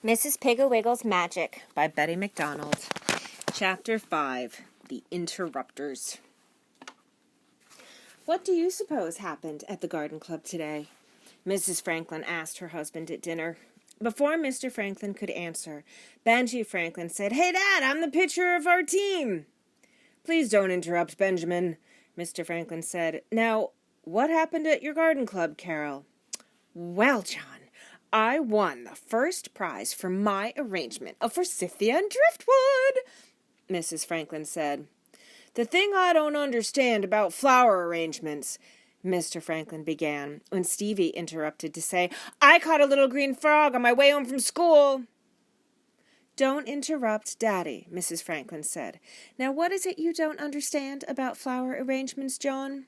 Mrs. Piggle-Wiggle's Magic by Betty MacDonald. Chapter 5, The Interrupters. What do you suppose happened at the garden club today? Mrs. Franklin asked her husband at dinner. Before Mr. Franklin could answer, Benji Franklin said, "Hey, Dad, I'm the pitcher of our team." "Please don't interrupt, Benjamin," Mr. Franklin said. "Now, what happened at your garden club, Carol?" "Well, John, I won the first prize for my arrangement of Forsythia and Driftwood," Mrs. Franklin said. "The thing I don't understand about flower arrangements," Mr. Franklin began, when Stevie interrupted to say, "I caught a little green frog on my way home from school." "Don't interrupt Daddy," Mrs. Franklin said. "Now, what is it you don't understand about flower arrangements, John?"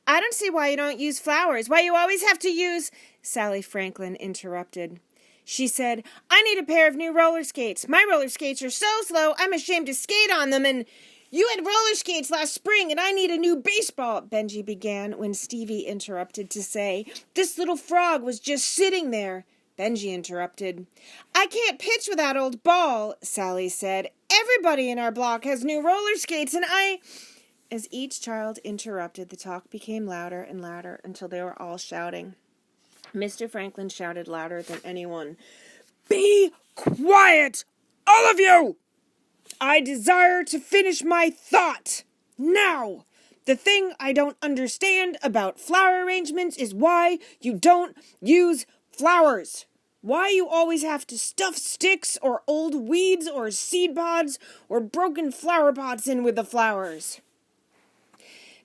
"I don't see why you don't use flowers, why you always have to use—" Sally Franklin interrupted. She said, "I need a pair of new roller skates. My roller skates are so slow, I'm ashamed to skate on them, and you had roller skates last spring, and I need a new baseball," Benji began, when Stevie interrupted to say, "This little frog was just sitting there." Benji interrupted. "I can't pitch with that old ball," Sally said. "Everybody in our block has new roller skates, and I—" As each child interrupted, the talk became louder and louder until they were all shouting. Mr. Franklin shouted louder than anyone. "Be quiet, all of you! I desire to finish my thought. Now, the thing I don't understand about flower arrangements is why you don't use flowers. Why you always have to stuff sticks or old weeds or seed pods or broken flower pots in with the flowers."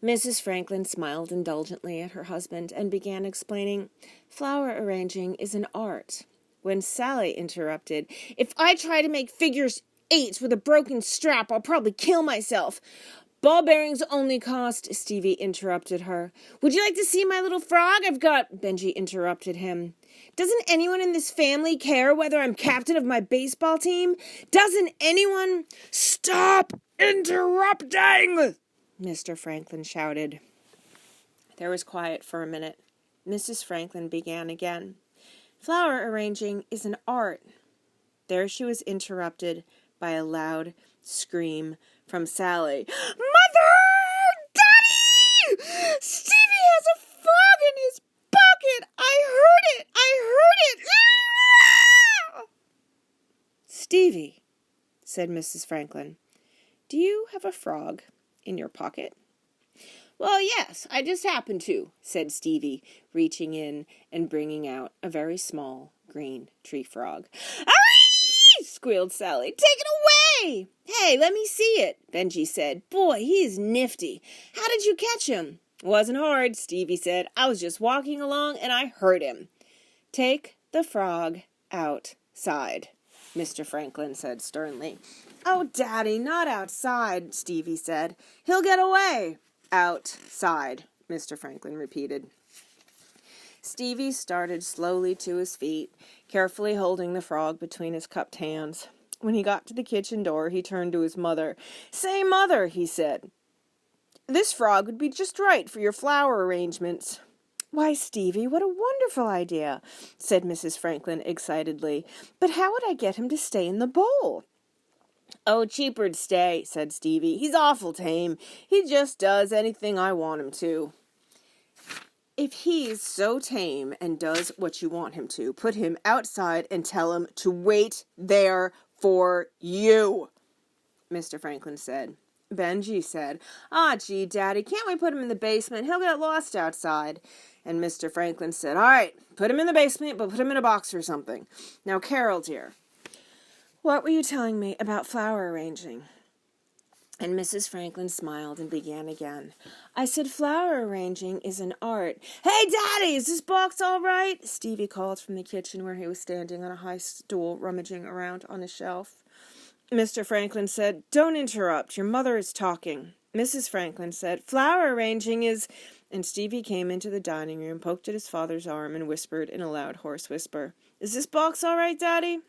Mrs. Franklin smiled indulgently at her husband and began explaining, "Flower arranging is an art," when Sally interrupted, "If I try to make figures 8 with a broken strap, I'll probably kill myself." "Ball bearings only cost," Stevie interrupted her. "Would you like to see my little frog I've got?" Benji interrupted him. "Doesn't anyone in this family care whether I'm captain of my baseball team? Doesn't anyone—" "Stop interrupting!" Mr. Franklin shouted. There was quiet for a minute. Mrs. Franklin began again. "Flower arranging is an art." There she was interrupted by a loud scream from Sally. "Mother! Daddy! Stevie has a frog in his pocket! I heard it! I heard it! Ah!" "Stevie," said Mrs. Franklin, "do you have a frog in your pocket?" "Well, yes, I just happened to," said Stevie, reaching in and bringing out a very small green tree frog. "Aye!" squealed Sally. "Take it away!" "Hey, let me see it," Benji said. "Boy, he is nifty. How did you catch him?" "Wasn't hard," Stevie said. "I was just walking along and I heard him." "Take the frog outside," Mr. Franklin said sternly. "Oh, Daddy, not outside," Stevie said. "He'll get away." "Outside," Mr. Franklin repeated. Stevie started slowly to his feet, carefully holding the frog between his cupped hands. When he got to the kitchen door, he turned to his mother. "Say, Mother," he said, "this frog would be just right for your flower arrangements." "Why, Stevie, what a wonderful idea," said Mrs. Franklin excitedly. "But how would I get him to stay in the bowl?" "Oh, cheaper'd stay," said Stevie. "He's awful tame. He just does anything I want him to." "If he's so tame and does what you want him to, put him outside and tell him to wait there for you," Mr. Franklin said. Benji said, Gee, Daddy, can't we put him in the basement? He'll get lost outside." And Mr. Franklin said, "All right, put him in the basement, but put him in a box or something. Now, Carol, dear, what were you telling me about flower arranging?" And Mrs. Franklin smiled and began again. "I said flower arranging is an art." "Hey, Daddy, is this box all right?" Stevie called from the kitchen where he was standing on a high stool rummaging around on a shelf. Mr. Franklin said, "Don't interrupt. Your mother is talking." Mrs. Franklin said, "Flower arranging is—" And Stevie came into the dining room, poked at his father's arm, and whispered in a loud, hoarse whisper, "Is this box all right, Daddy?"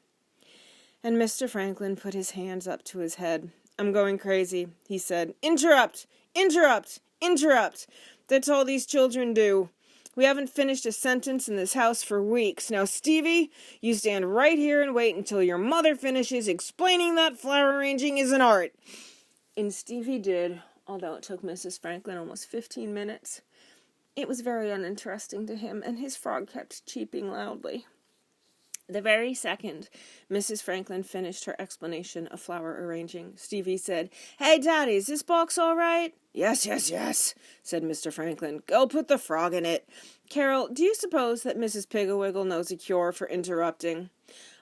And Mr. Franklin put his hands up to his head. "I'm going crazy," he said. "Interrupt! Interrupt! Interrupt! That's all these children do. We haven't finished a sentence in this house for weeks. Now, Stevie, you stand right here and wait until your mother finishes explaining that flower arranging is an art." And Stevie did, although it took Mrs. Franklin almost 15 minutes. It was very uninteresting to him, and his frog kept cheeping loudly. The very second Mrs. Franklin finished her explanation of flower arranging, Stevie said, "Hey, Daddy, is this box all right?" "Yes, yes, yes," said Mr. Franklin. "Go put the frog in it. Carol, do you suppose that Mrs. Piggle knows a cure for interrupting?"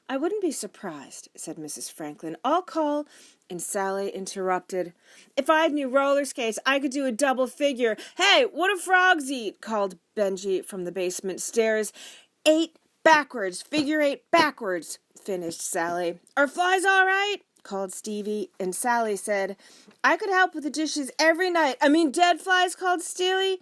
"I wouldn't be surprised," said Mrs. Franklin. "I'll call—" And Sally interrupted. "If I had new roller skates, I could do a double figure." "Hey, what do frogs eat?" called Benji from the basement stairs. "Eight backwards, figure eight backwards," finished Sally. "Are flies all right?" called Stevie, and Sally said, "I could help with the dishes every night." "I mean dead flies," called Stevie,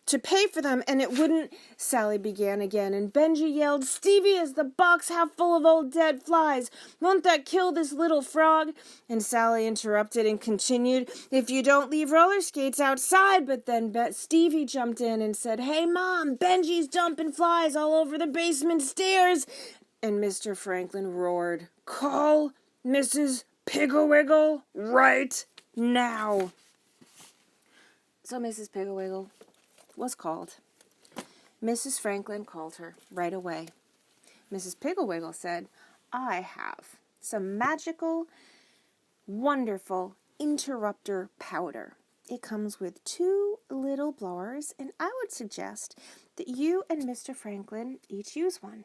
"to pay for them, and it wouldn't—" Sally began again, and Benji yelled, "Stevie, is the box half full of old dead flies? Won't that kill this little frog?" And Sally interrupted and continued, "If you don't leave roller skates outside." But then Stevie jumped in and said, "Hey, Mom, Benji's dumping flies all over the basement stairs." And Mr. Franklin roared, "Call Mrs. Piggle right now." So Mrs. Piggle was called. Mrs. Franklin called her right away. Mrs. Piggle said, "I have some magical, wonderful interrupter powder. It comes with 2 little blowers, and I would suggest that you and Mr. Franklin each use one.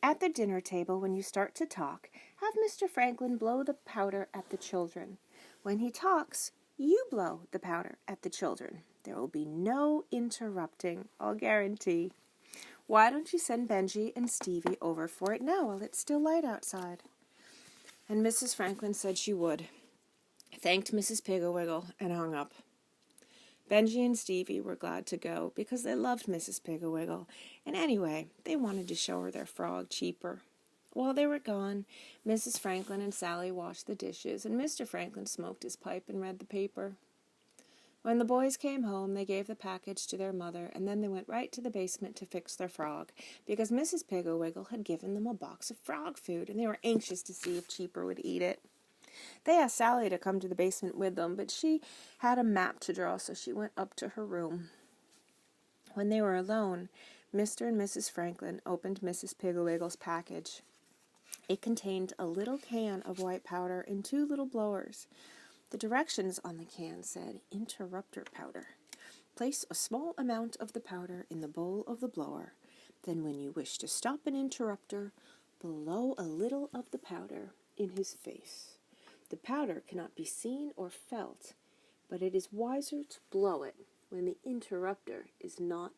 At the dinner table, when you start to talk, have Mr. Franklin blow the powder at the children. When he talks, you blow the powder at the children. There will be no interrupting, I'll guarantee. Why don't you send Benji and Stevie over for it now while it's still light outside?" And Mrs. Franklin said she would, thanked Mrs. Piggle and hung up. Benji and Stevie were glad to go because they loved Mrs. Piggle, and anyway, they wanted to show her their frog cheaper. While they were gone, Mrs. Franklin and Sally washed the dishes, and Mr. Franklin smoked his pipe and read the paper. When the boys came home, they gave the package to their mother, and then they went right to the basement to fix their frog, because Mrs. Piggle had given them a box of frog food, and they were anxious to see if Cheaper would eat it. They asked Sally to come to the basement with them, but she had a map to draw, so she went up to her room. When they were alone, Mr. and Mrs. Franklin opened Mrs. Piggle's package. It contained a little can of white powder and 2 little blowers. The directions on the can said, "Interrupter powder. Place a small amount of the powder in the bowl of the blower. Then when you wish to stop an interrupter, blow a little of the powder in his face. The powder cannot be seen or felt, but it is wiser to blow it when the interrupter is not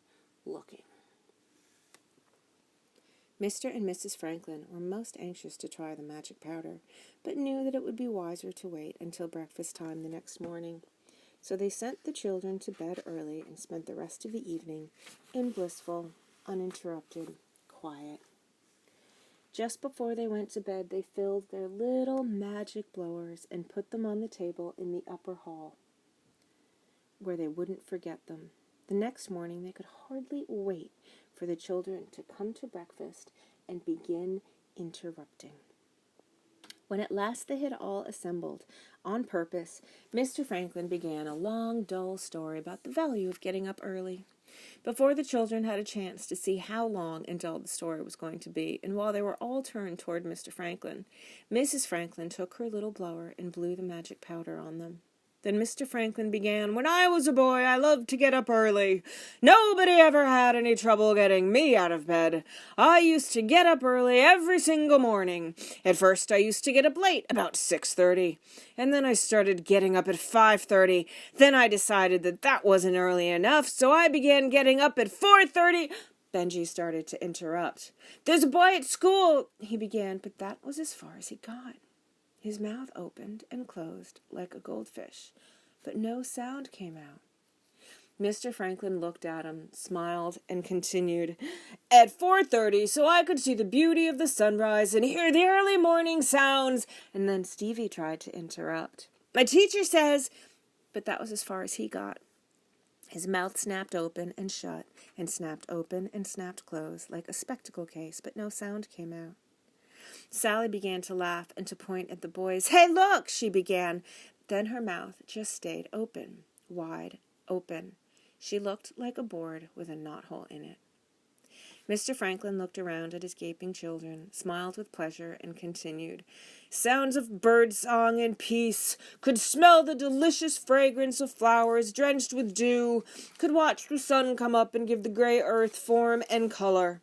looking." Mr. and Mrs. Franklin were most anxious to try the magic powder, but knew that it would be wiser to wait until breakfast time the next morning. So they sent the children to bed early and spent the rest of the evening in blissful, uninterrupted quiet. Just before they went to bed, they filled their little magic blowers and put them on the table in the upper hall, where they wouldn't forget them. The next morning, they could hardly wait for the children to come to breakfast and begin interrupting. When at last they had all assembled on purpose, Mr. Franklin began a long, dull story about the value of getting up early. Before the children had a chance to see how long and dull the story was going to be, and while they were all turned toward Mr. Franklin, Mrs. Franklin took her little blower and blew the magic powder on them. Then Mr. Franklin began, "When I was a boy, I loved to get up early. Nobody ever had any trouble getting me out of bed. I used to get up early every single morning. At first, I used to get up late, about 6:30. And then I started getting up at 5:30. Then I decided that that wasn't early enough, so I began getting up at 4:30. Benji started to interrupt. "There's a boy at school," he began, but that was as far as he got. His mouth opened and closed like a goldfish, but no sound came out. Mr. Franklin looked at him, smiled, and continued, "At 4:30, so I could see the beauty of the sunrise and hear the early morning sounds." And then Stevie tried to interrupt. "My teacher says—" But that was as far as he got. His mouth snapped open and shut, and snapped open and snapped closed, like a spectacle case, but no sound came out. Sally began to laugh and to point at the boys. "Hey, look!" she began. Then her mouth just stayed open, wide open. She looked like a board with a knothole in it. Mr. Franklin looked around at his gaping children, smiled with pleasure, and continued, "Sounds of bird song and peace, could smell the delicious fragrance of flowers drenched with dew, could watch the sun come up and give the gray earth form and color."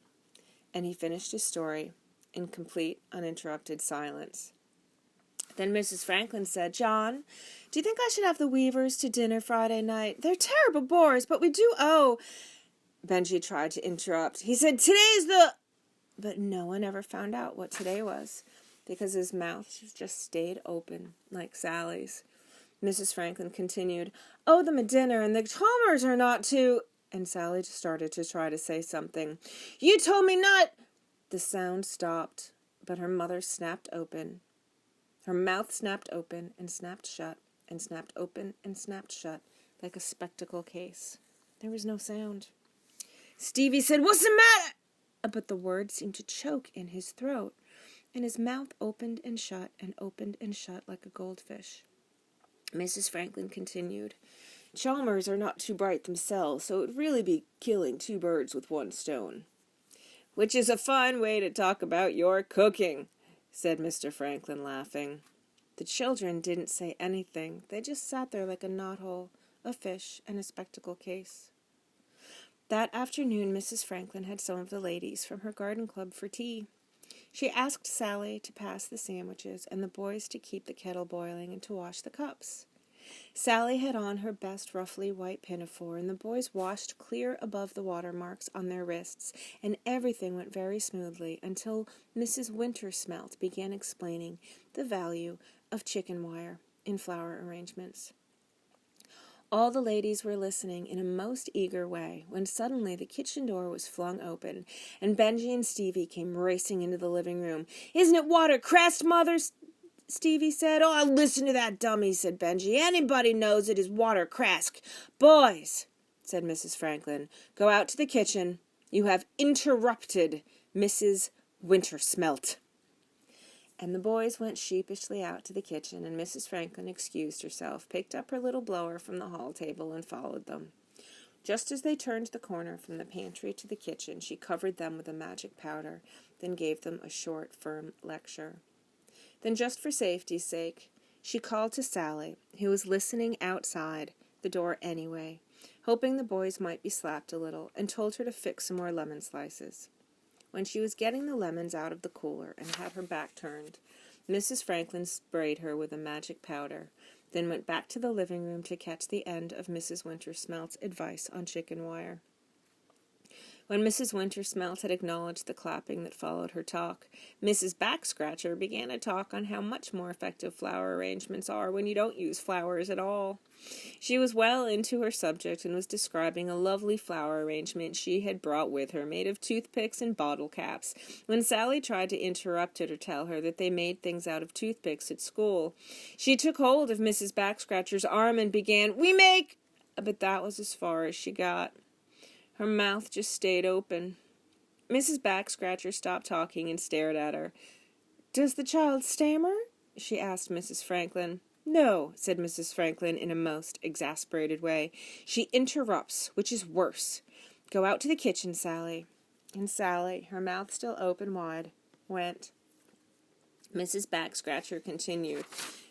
And he finished his story in complete, uninterrupted silence. Then Mrs. Franklin said, "John, do you think I should have the Weavers to dinner Friday night? They're terrible bores, but we do owe—" Benji tried to interrupt. He said, "Today's the—" But no one ever found out what today was, because his mouth just stayed open, like Sally's. Mrs. Franklin continued, "Owe them a dinner, and the Chalmers are not to—" And Sally started to try to say something. "You told me not—" The sound stopped, but her mother snapped open. Her mouth snapped open and snapped shut, and snapped open and snapped shut, like a spectacle case. There was no sound. Stevie said, "What's the matter?" But the words seemed to choke in his throat, and his mouth opened and shut like a goldfish. Mrs. Franklin continued, "Chalmers are not too bright themselves, so it would really be killing two birds with one stone." "Which is a fine way to talk about your cooking," said Mr. Franklin, laughing. The children didn't say anything. They just sat there like a knothole, a fish, and a spectacle case. That afternoon, Mrs. Franklin had some of the ladies from her garden club for tea. She asked Sally to pass the sandwiches and the boys to keep the kettle boiling and to wash the cups. Sally had on her best ruffly white pinafore, and the boys washed clear above the watermarks on their wrists, and everything went very smoothly until Mrs. Wintersmelt began explaining the value of chicken wire in flower arrangements. All the ladies were listening in a most eager way when suddenly the kitchen door was flung open, and Benji and Stevie came racing into the living room. "Isn't it watercress, Mother?" Stevie said. "Oh, listen to that dummy," said Benji. "Anybody knows it is watercress." "Boys," said Mrs. Franklin, "go out to the kitchen. You have interrupted Mrs. Wintersmelt." And the boys went sheepishly out to the kitchen, and Mrs. Franklin excused herself, picked up her little blower from the hall table, and followed them. Just as they turned the corner from the pantry to the kitchen, she covered them with a magic powder, then gave them a short, firm lecture. Then, just for safety's sake, she called to Sally, who was listening outside the door anyway, hoping the boys might be slapped a little, and told her to fix some more lemon slices. When she was getting the lemons out of the cooler and had her back turned, Mrs. Franklin sprayed her with a magic powder, then went back to the living room to catch the end of Mrs. Wintersmelt's advice on chicken wire. When Mrs. Wintersmelt had acknowledged the clapping that followed her talk, Mrs. Backscratcher began to talk on how much more effective flower arrangements are when you don't use flowers at all. She was well into her subject and was describing a lovely flower arrangement she had brought with her, made of toothpicks and bottle caps, when Sally tried to interrupt her to tell her that they made things out of toothpicks at school. She took hold of Mrs. Backscratcher's arm and began, "We make—" But that was as far as she got. Her mouth just stayed open. Mrs. Backscratcher stopped talking and stared at her. "Does the child stammer?" she asked Mrs. Franklin. "No," said Mrs. Franklin in a most exasperated way. "She interrupts, which is worse. Go out to the kitchen, Sally." And Sally, her mouth still open wide, went. Mrs. Backscratcher continued,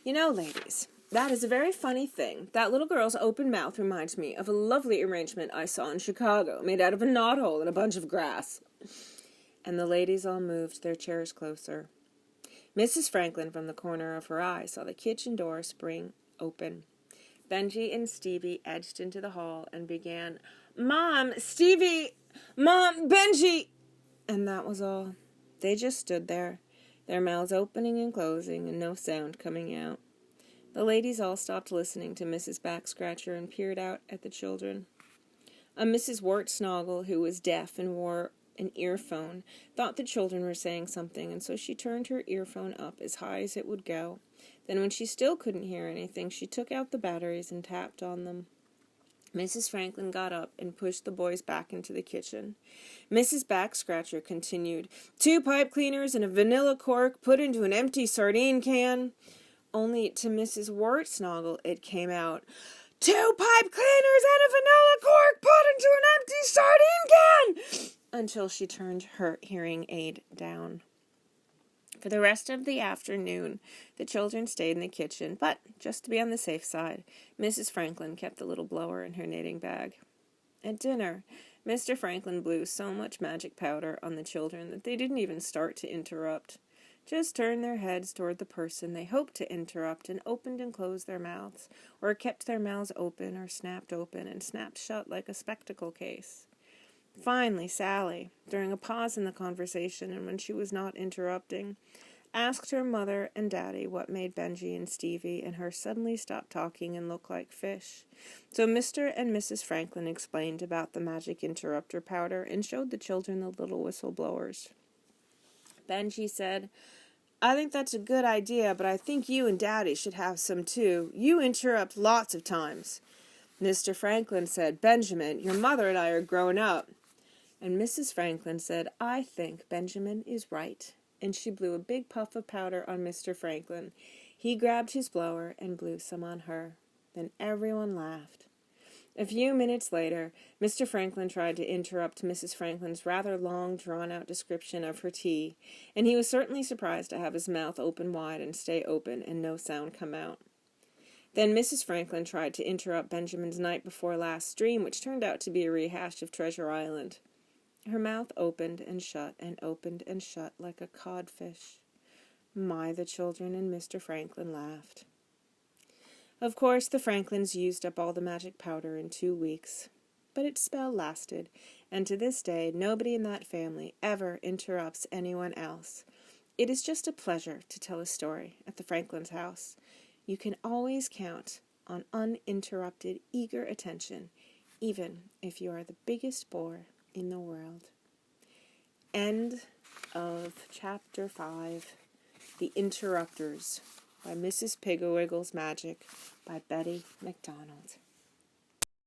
"You know, ladies, that is a very funny thing. That little girl's open mouth reminds me of a lovely arrangement I saw in Chicago, made out of a knothole and a bunch of grass." And the ladies all moved their chairs closer. Mrs. Franklin, from the corner of her eye, saw the kitchen door spring open. Benji and Stevie edged into the hall and began, "Mom, Stevie, Mom, Benji!" And that was all. They just stood there, their mouths opening and closing and no sound coming out. The ladies all stopped listening to Mrs. Backscratcher and peered out at the children. A Mrs. Wartsnoggle, who was deaf and wore an earphone, thought the children were saying something, and so she turned her earphone up as high as it would go. Then when she still couldn't hear anything, she took out the batteries and tapped on them. Mrs. Franklin got up and pushed the boys back into the kitchen. Mrs. Backscratcher continued, 2 pipe cleaners and a vanilla cork put into an empty sardine can. Only to Mrs. Wartsnoggle it came out, 2 pipe cleaners and a vanilla cork put into an empty sardine can, until she turned her hearing aid down. For the rest of the afternoon, the children stayed in the kitchen, but, just to be on the safe side, Mrs. Franklin kept the little blower in her knitting bag. At dinner, Mr. Franklin blew so much magic powder on the children that they didn't even start to interrupt. Just turned their heads toward the person they hoped to interrupt and opened and closed their mouths, or kept their mouths open or snapped open and snapped shut like a spectacle case. Finally, Sally, during a pause in the conversation and when she was not interrupting, asked her mother and Daddy what made Benji and Stevie and her suddenly stop talking and look like fish. So Mr. and Mrs. Franklin explained about the magic interrupter powder and showed the children the little whistleblowers. Benji said, I think that's a good idea, but I think you and Daddy should have some too. You interrupt lots of times. Mr. Franklin said, Benjamin, your mother and I are grown up. And Mrs. Franklin said, I think Benjamin is right. And she blew a big puff of powder on Mr. Franklin. He grabbed his blower and blew some on her. Then everyone laughed. A few minutes later, Mr. Franklin tried to interrupt Mrs. Franklin's rather long, drawn-out description of her tea, and he was certainly surprised to have his mouth open wide and stay open and no sound come out. Then Mrs. Franklin tried to interrupt Benjamin's night before last dream, which turned out to be a rehash of Treasure Island. Her mouth opened and shut like a codfish. My, the children and Mr. Franklin laughed. Of course, the Franklins used up all the magic powder in 2 weeks, but its spell lasted, and to this day nobody in that family ever interrupts anyone else. It is just a pleasure to tell a story at the Franklins' house. You can always count on uninterrupted, eager attention, even if you are the biggest bore in the world. End of Chapter 5, The Interrupters, by Mrs. Piggle Magic, by Betty MacDonald.